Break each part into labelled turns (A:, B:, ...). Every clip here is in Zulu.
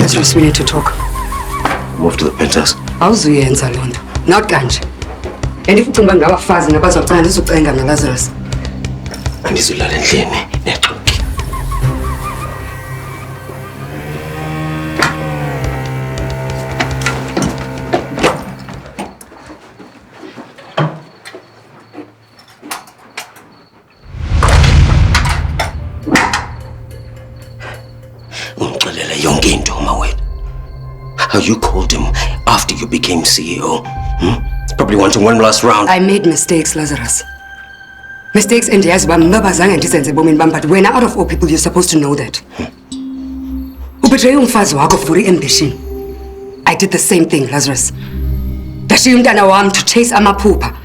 A: Lazarus, we need to talk.
B: Move to the penthouse.
A: Awuzuyenza lonto. Not kanje. And if ucimba ngabafazi nabazocela ndizocenga na Lazarus.
B: Andizolala endlini nexoki. Ungixelela yonke into mawethu. How you called him after you became CEO. Probably wanting one last round.
A: I made mistakes, Lazarus. Mistakes and yes, but when out of all people, you're supposed to know that. Ubetray umfazi wakho for ambition. I did the same thing, Lazarus. Dashiya umntana wami to chase amaphupha.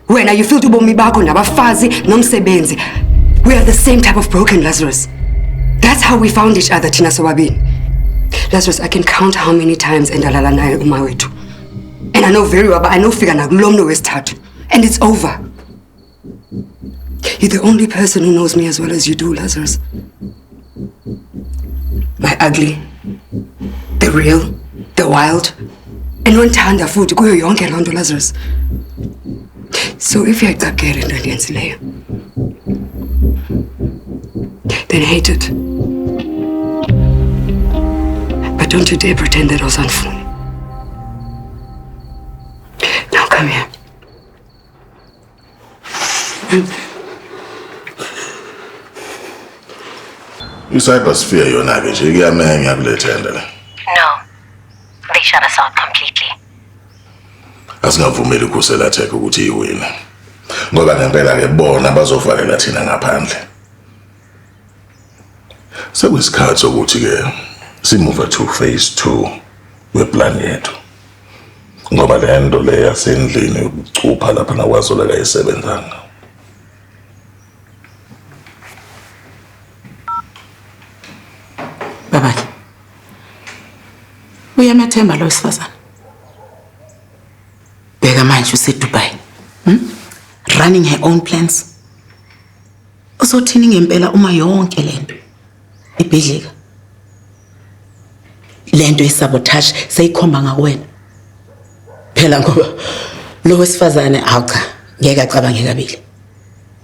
A: Wena you feel ubomi bakho nabafazi nomsebenzi. We are the same type of broken, Lazarus. That's how we found each other, thina sobabini. Lazarus, I can count how many times endalala naye umawethu. And I know very well, but I know fika nakulomno wesithathu. And it's over. You're the only person who knows me as well as you do, Lazarus. My ugly, the real, the wild, and nontanda futhi kuyo yonke lonto, Lazarus. So if you're into into endiyenzileyo, then hate it. But don't you dare pretend that awusanifuni. Now come here.
C: I-cybersphere yona-ke nje kuyamenya kulethenda le.
D: No. They shut us out completely.
C: Asingavumeli ikhusela attack ukuthi iwina. Ngoba ngempela-ke bona bazofanele thina ngaphandle. Sekuyisikhathi sokuthi-ke simove to phase 2 weplan yethu. Ngoba le nto le yasendlini ukucupha lapha nakwaZola kayisebenzanga.
E: Babaki. Uyamathemba lo sifazana. Bheka manje useDubai. Running her own plans. Uzothini ngempela uma yonke lento ibhidlika. Lento yesabotage seyikhomba ngakwena. Phela ngoba lo wesifazane awucha ngeke acabange kabili.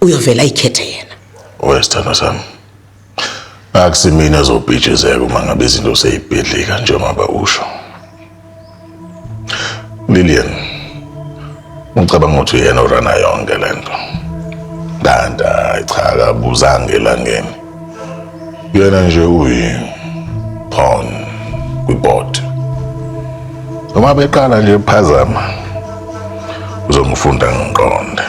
E: Uyovela ikhethe yena.
C: Wesithando sami. Akusimina zobhijezeka uma ngabe izinto seyibhedlika njengoba usho. Lilian, ngicabanga ukuthi yena urana yonke lento. Danda cha akabuzanga elangeni. Yena nje pawn kwiboard. Uma beqala nje phazama uzomfunda ngiqonde.